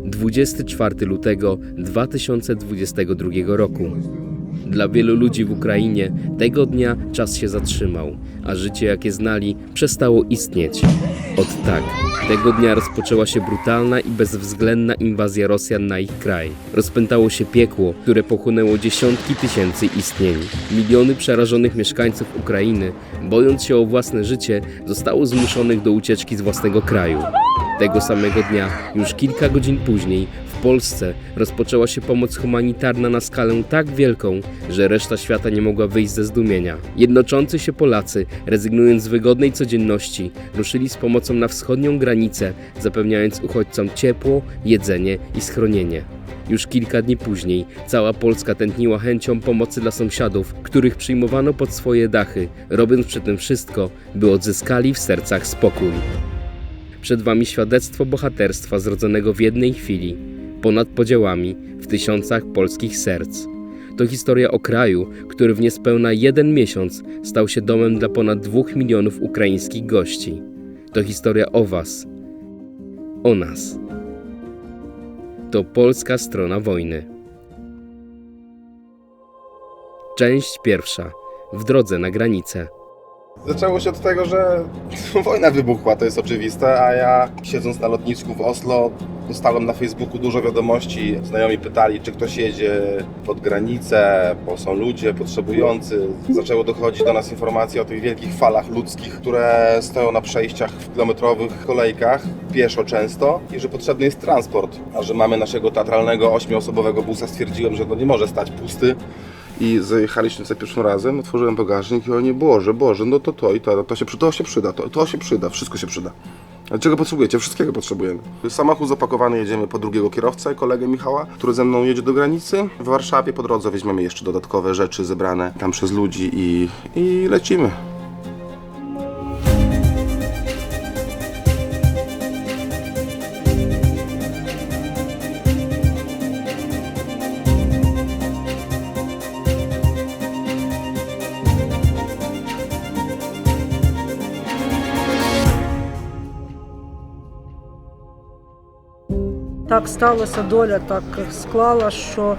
24 lutego 2022 roku. Dla wielu ludzi w Ukrainie tego dnia czas się zatrzymał, a życie, jakie znali, przestało istnieć. Od tak, tego dnia rozpoczęła się brutalna i bezwzględna inwazja Rosjan na ich kraj. Rozpętało się piekło, które pochłonęło dziesiątki tysięcy istnień. Miliony przerażonych mieszkańców Ukrainy, bojąc się o własne życie, zostało zmuszonych do ucieczki z własnego kraju. Tego samego dnia, już kilka godzin później, w Polsce rozpoczęła się pomoc humanitarna na skalę tak wielką, że reszta świata nie mogła wyjść ze zdumienia. Jednoczący się Polacy, rezygnując z wygodnej codzienności, ruszyli z pomocą na wschodnią granicę, zapewniając uchodźcom ciepło, jedzenie i schronienie. Już kilka dni później cała Polska tętniła chęcią pomocy dla sąsiadów, których przyjmowano pod swoje dachy, robiąc przy tym wszystko, by odzyskali w sercach spokój. Przed Wami świadectwo bohaterstwa zrodzonego w jednej chwili, ponad podziałami, w tysiącach polskich serc. To historia o kraju, który w niespełna 1 miesiąc stał się domem dla ponad 2 milionów ukraińskich gości. To historia o Was, o nas. To polska strona wojny. Część pierwsza. W drodze na granicę. Zaczęło się od tego, że wojna wybuchła, to jest oczywiste, a ja siedząc na lotnisku w Oslo dostałem na Facebooku dużo wiadomości. Znajomi pytali, czy ktoś jedzie pod granicę, bo są ludzie potrzebujący. Zaczęło dochodzić do nas informacje o tych wielkich falach ludzkich, które stoją na przejściach w kilometrowych kolejkach, pieszo często, i że potrzebny jest transport. A że mamy naszego teatralnego 8-osobowego busa, stwierdziłem, że to nie może stać pusty. I zajechaliśmy za pierwszym razem, otworzyłem bagażnik i oni, Boże, no to się przyda, wszystko się przyda. A czego potrzebujecie? Wszystkiego potrzebujemy. Samochód zapakowany, jedziemy po drugiego kierowcę, kolegę Michała, który ze mną jedzie do granicy. W Warszawie po drodze weźmiemy jeszcze dodatkowe rzeczy zebrane tam przez ludzi i lecimy. Так сталося, доля так склала, що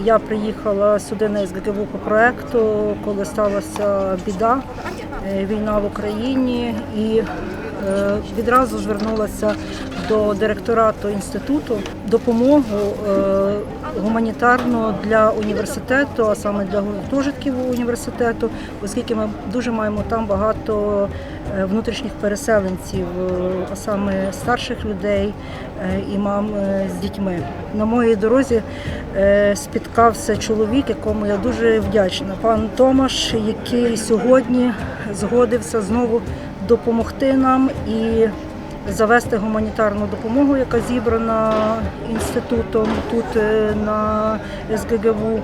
я приїхала сюди на СГГВ по проєкту, коли сталася біда, війна в Україні, і відразу звернулася до директорату інституту допомогу гуманітарну для університету, а саме для гуртожитків університету, оскільки ми дуже маємо там багато внутрішніх переселенців, а саме старших людей і мам з дітьми. На моїй дорозі спіткався чоловік, якому я дуже вдячна. Пан Томаш, який сьогодні згодився знову допомогти нам і завести гуманітарну допомогу, яка зібрана інститутом тут на СГГВ,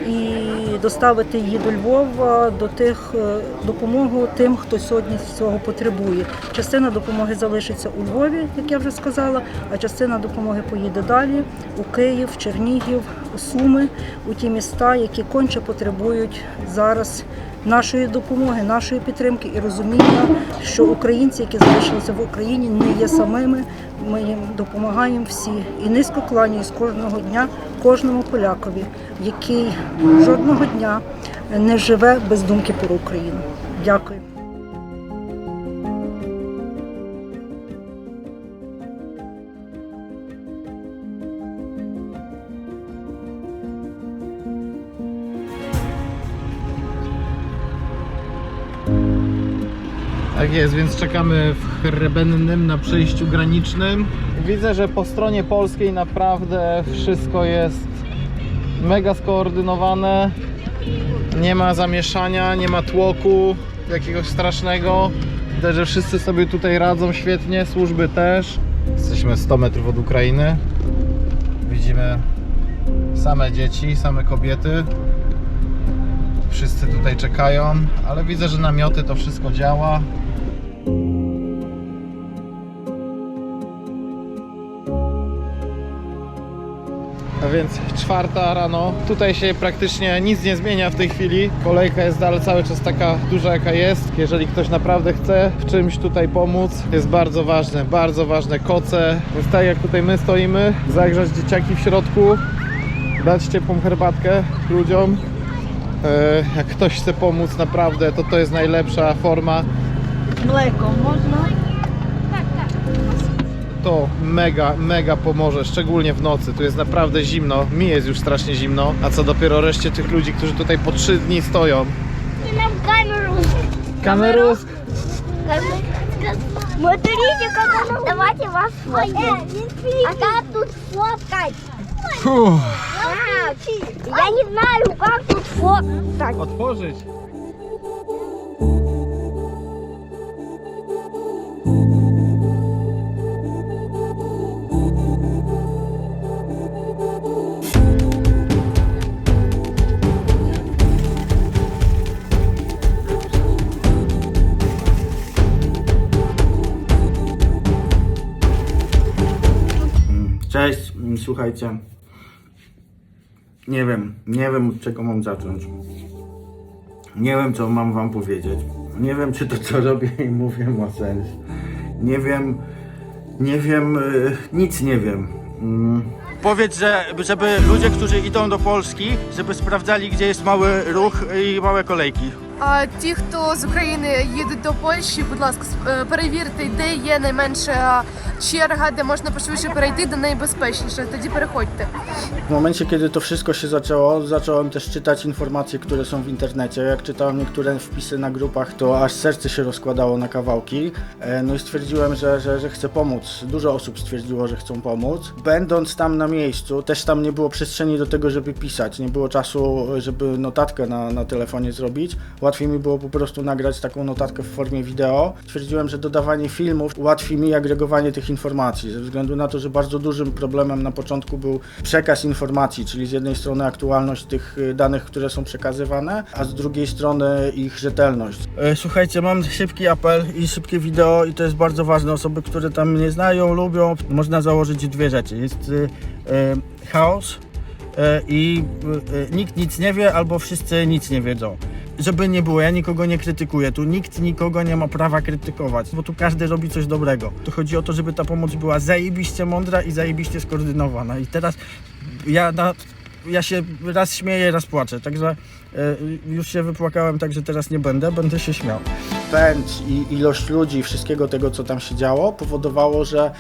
і доставити її до Львова, допомогу тим, хто сьогодні цього потребує. Частина допомоги залишиться у Львові, як я вже сказала, а частина допомоги поїде далі у Київ, Чернігів, у Суми, у ті міста, які конче потребують зараз нашої допомоги, нашої підтримки і розуміння, що українці, які залишилися в Україні, не є самими, ми їм допомагаємо всі. І низько кланяюсь кожного дня кожному полякові, який жодного дня не живе без думки про Україну. Дякую. Tak jest, więc czekamy w Hrebennym na przejściu granicznym. Widzę, że po stronie polskiej naprawdę wszystko jest mega skoordynowane. Nie ma zamieszania, nie ma tłoku jakiegoś strasznego. Widać, że wszyscy sobie tutaj radzą świetnie, służby też. Jesteśmy 100 metrów od Ukrainy. Widzimy same dzieci, same kobiety. Wszyscy tutaj czekają, ale widzę, że namioty, to wszystko działa. A więc 4 rano. Tutaj się praktycznie nic nie zmienia w tej chwili. Kolejka jest dalej cały czas taka duża, jaka jest. Jeżeli ktoś naprawdę chce w czymś tutaj pomóc, jest bardzo ważne koce. Więc tak jak tutaj my stoimy, zagrzać dzieciaki w środku, dać ciepłą herbatkę ludziom. Jak ktoś chce pomóc naprawdę, to jest najlepsza forma. Mleko można? To mega pomoże, szczególnie w nocy. Tu jest naprawdę zimno, mi jest już strasznie zimno, a co dopiero reszcie tych ludzi, którzy tutaj po 3 dni stoją. Камеру. Смотрите, как оно. Давайте вас сфоткаем. А как тут фоткать? Я не знаю, как тут фоткать. Otworzyć. Cześć, słuchajcie. Nie wiem od czego mam zacząć. Nie wiem co mam wam powiedzieć. Nie wiem czy to co robię i mówię ma sens. Nic nie wiem. Powiedz, żeby ludzie, którzy idą do Polski, żeby sprawdzali gdzie jest mały ruch i małe kolejki. А ті, хто з України їдуть до Польщі, будь ласка, перевірте, де є найменша черга, де можна пошвидше перейти, де найбезпечніше. Тоді переходьте. W momencie, kiedy to wszystko się zaczęło, zacząłem też czytać informacje, które są w internecie. Jak czytałem niektóre wpisy na grupach, to aż serce się rozkładało na kawałki. No i stwierdziłem, że chcę pomóc. Dużo osób stwierdziło, że chcą pomóc. Będąc tam na miejscu, też tam nie było przestrzeni do tego, żeby pisać. Nie było czasu, żeby notatkę na telefonie zrobić. Łatwiej mi było po prostu nagrać taką notatkę w formie wideo. Stwierdziłem, że dodawanie filmów ułatwi mi agregowanie tych informacji, ze względu na to, że bardzo dużym problemem na początku był przekaz informacji, czyli z jednej strony aktualność tych danych, które są przekazywane, a z drugiej strony ich rzetelność. Słuchajcie, mam szybki apel i szybkie wideo i to jest bardzo ważne. Osoby, które tam mnie znają, lubią, można założyć 2 rzeczy. Jest chaos i nikt nic nie wie albo wszyscy nic nie wiedzą. Żeby nie było, ja nikogo nie krytykuję, tu nikt nikogo nie ma prawa krytykować, bo tu każdy robi coś dobrego. Tu chodzi o to, żeby ta pomoc była zajebiście mądra i zajebiście skoordynowana. I teraz ja się raz śmieję, raz płaczę, także już się wypłakałem, także teraz nie będę się śmiał. Pęd i ilość ludzi, wszystkiego tego, co tam się działo, powodowało, że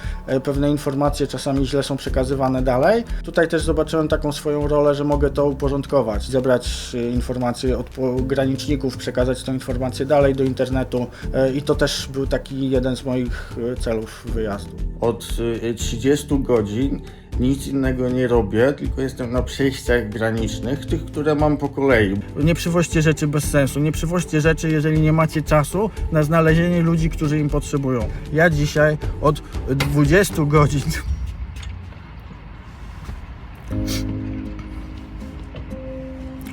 pewne informacje czasami źle są przekazywane dalej. Tutaj też zobaczyłem taką swoją rolę, że mogę to uporządkować, zebrać informacje od pograniczników, przekazać tę informację dalej do internetu i to też był taki jeden z moich celów wyjazdu. Od 30 godzin nic innego nie robię, tylko jestem na przejściach granicznych, tych, które mam po kolei. Nie przywoźcie rzeczy bez sensu, nie przywoźcie rzeczy, jeżeli nie macie czasu na znalezienie ludzi, którzy im potrzebują. Ja dzisiaj od 20 godzin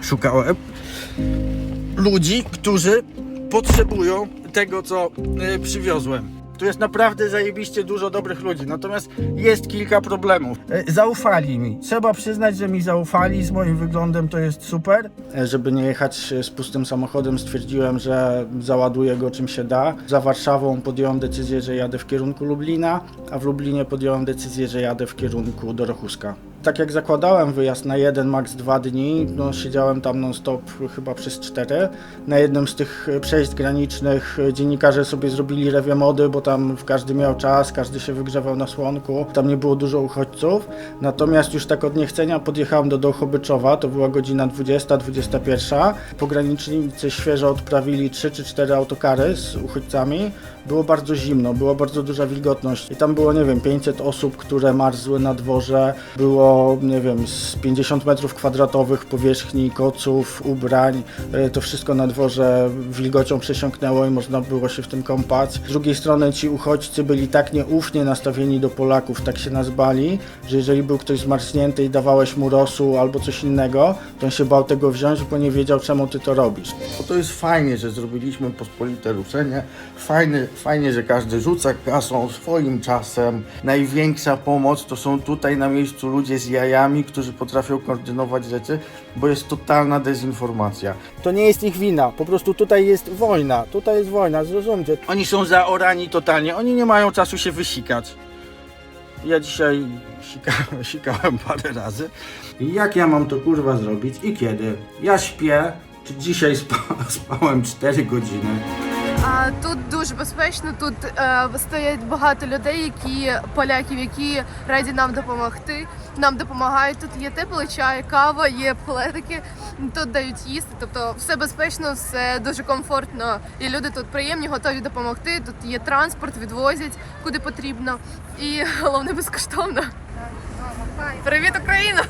szukałem ludzi, którzy potrzebują tego, co przywiozłem. Tu jest naprawdę zajebiście dużo dobrych ludzi, natomiast jest kilka problemów. Zaufali mi. Trzeba przyznać, że mi zaufali, z moim wyglądem to jest super. Żeby nie jechać z pustym samochodem, stwierdziłem, że załaduję go czym się da. Za Warszawą podjąłem decyzję, że jadę w kierunku Lublina, a w Lublinie podjąłem decyzję, że jadę w kierunku Dorochuska. Tak jak zakładałem wyjazd na 1, max 2 dni, no siedziałem tam non-stop chyba przez 4. Na jednym z tych przejść granicznych dziennikarze sobie zrobili rewię mody, bo tam każdy miał czas, każdy się wygrzewał na słonku, tam nie było dużo uchodźców. Natomiast już tak od niechcenia podjechałem do Dołchobyczowa, to była godzina 20, 21. Pogranicznicy świeżo odprawili 3 czy 4 autokary z uchodźcami. Było bardzo zimno, była bardzo duża wilgotność i tam było, nie wiem, 500 osób, które marzły na dworze. Było, nie wiem, z 50 metrów kwadratowych powierzchni koców, ubrań. To wszystko na dworze wilgocią przesiąknęło i można było się w tym kąpać. Z drugiej strony ci uchodźcy byli tak nieufnie nastawieni do Polaków, tak się nas bali, że jeżeli był ktoś zmarznięty i dawałeś mu rosół albo coś innego, to on się bał tego wziąć, bo nie wiedział, czemu ty to robisz. Bo to jest fajnie, że zrobiliśmy pospolite ruszenie. Fajnie, że każdy rzuca kasą, swoim czasem. Największa pomoc to są tutaj na miejscu ludzie z jajami, którzy potrafią koordynować rzeczy, bo jest totalna dezinformacja. To nie jest ich wina, po prostu tutaj jest wojna, zrozumcie. Oni są zaorani totalnie, oni nie mają czasu się wysikać. Ja dzisiaj sikałem parę razy. I jak ja mam to kurwa zrobić i kiedy? Ja śpię, czy dzisiaj spałem 4 godziny. Тут дуже безпечно, тут стоять багато людей, поляків, які раді нам допомогти, нам допомагають. Тут є теплий чай, кава, є пледики, тут дають їсти, тобто все безпечно, все дуже комфортно. І люди тут приємні, готові допомогти, тут є транспорт, відвозять куди потрібно і головне безкоштовно. Привіт, Україна!